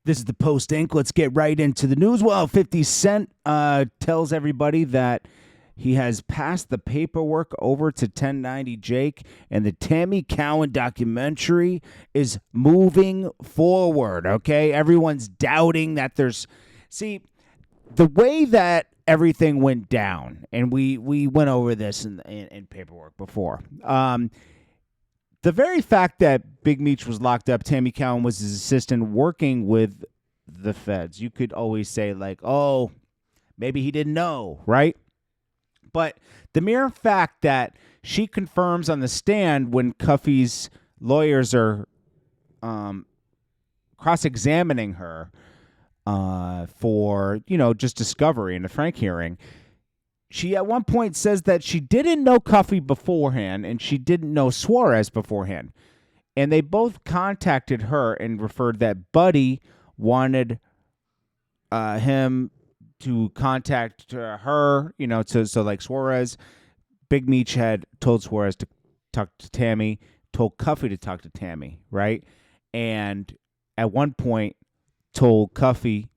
This is the Post Inc. Let's get right into the news. Well, 50 Cent tells everybody that he has passed the paperwork over to 1090 Jake, and the Tammy Cowin documentary is moving forward, okay? Everyone's doubting that there's... See, the way that everything went down, and we went over this in paperwork before, the very fact that Big Meech was locked up, Tammy Cowin was his assistant working with the feds. You could always say, like, oh, maybe he didn't know, right? But the mere fact that she confirms on the stand when Cuffy's lawyers are cross-examining her for, just discovery in a Frank hearing, she at one point says that she didn't know Cuffy beforehand and she didn't know Suarez beforehand. And they both contacted her and referred that Buddy wanted him to contact her, so like Suarez. Big Meech had told Suarez to talk to Tammy, told Cuffy to talk to Tammy, right? And at one point told Cuffy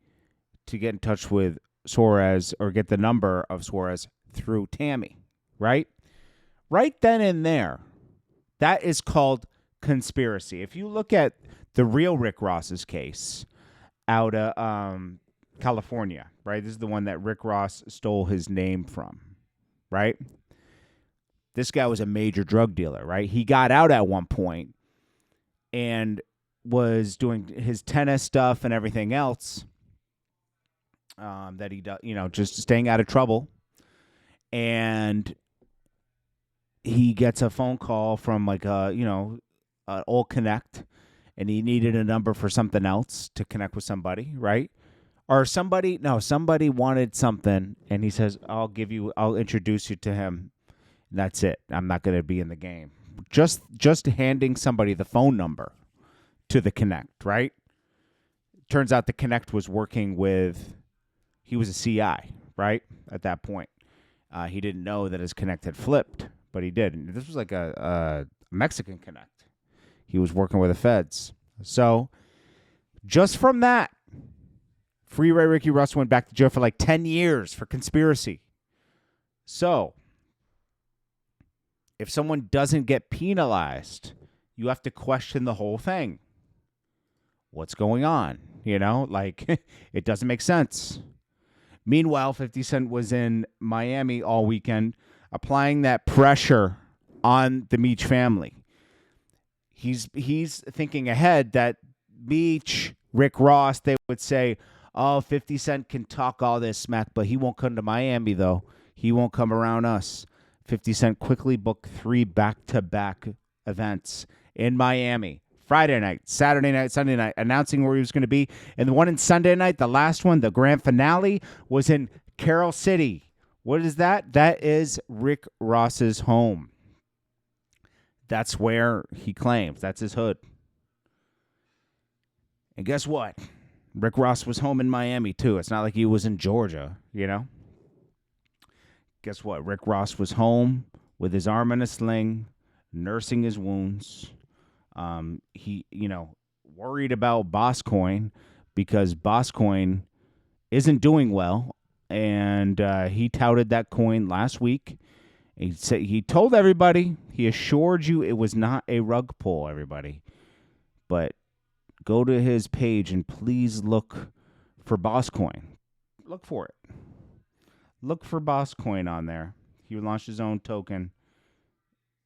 to get in touch with Suarez or get the number of Suarez through Tammy, right? Right then and there, that is called conspiracy. If you look at the real Rick Ross's case out of California, right? This is the one that Rick Ross stole his name from, right? This guy was a major drug dealer, right? He got out at one point and was doing his tennis stuff and everything else that he does, just staying out of trouble. And he gets a phone call from like an old connect, and he needed a number for something else to connect with somebody, right? Or somebody wanted something, and he says, I'll introduce you to him. And that's it. I'm not going to be in the game. Just handing somebody the phone number to the connect, right? Turns out the connect was working with, he was a CI, right? At that point. He didn't know that his connect had flipped, but he did. And this was like a Mexican connect. He was working with the feds. So just from that, Freeway Ricky Russ went back to jail for like 10 years for conspiracy. So if someone doesn't get penalized, you have to question the whole thing. What's going on? It doesn't make sense. Meanwhile, 50 Cent was in Miami all weekend, applying that pressure on the Meech family. He's thinking ahead that Meech, Rick Ross, they would say, oh, 50 Cent can talk all this smack, but he won't come to Miami, though. He won't come around us. 50 Cent quickly booked 3 back-to-back events in Miami. Friday night, Saturday night, Sunday night, announcing where he was going to be. And the one in Sunday night, the last one, the grand finale, was in Carroll City. What is that? That is Rick Ross's home. That's where he claims. That's his hood. And guess what? Rick Ross was home in Miami, too. It's not like he was in Georgia, Guess what? Rick Ross was home with his arm in a sling, nursing his wounds. He, worried about Boss Coin because Boss Coin isn't doing well, and he touted that coin last week. He told everybody, he assured you it was not a rug pull, everybody. But go to his page and please look for Boss Coin. Look for it. Look for Boss Coin on there. He launched his own token.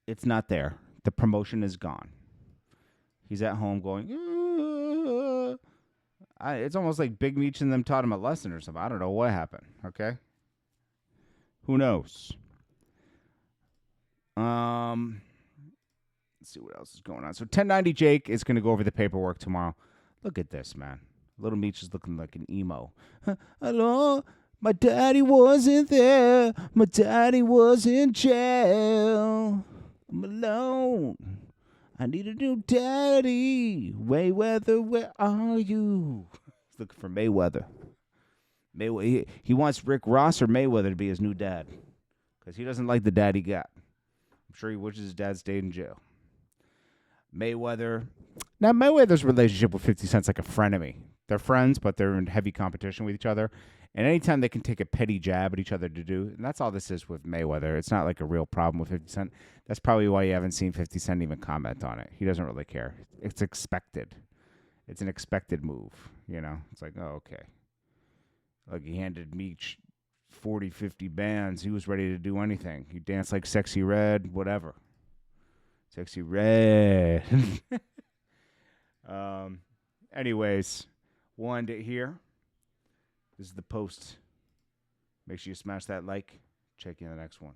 It's not there. The promotion is gone. He's at home going, it's almost like Big Meech and them taught him a lesson or something. I don't know what happened, okay? Who knows? Let's see what else is going on. So 1090 Jake is going to go over the paperwork tomorrow. Look at this, man. Little Meech is looking like an emo. Hello? My daddy wasn't there. My daddy was in jail. I'm alone. I need a new daddy. Mayweather, where are you? He's looking for Mayweather. He wants Rick Ross or Mayweather to be his new dad because he doesn't like the dad he got. I'm sure he wishes his dad stayed in jail. Mayweather's relationship with 50 Cent's like a frenemy. They're friends, but they're in heavy competition with each other. And anytime they can take a petty jab at each other to do, and that's all this is with Mayweather. It's not like a real problem with 50 Cent. That's probably why you haven't seen 50 Cent even comment on it. He doesn't really care. It's expected. It's an expected move, you know? It's like, oh, okay. Like he handed Meech 40, 50 bands. He was ready to do anything. He danced like Sexy Red, whatever. Sexy Red. Anyways, we'll end it here. This is the post. Make sure you smash that like. Check you in the next one.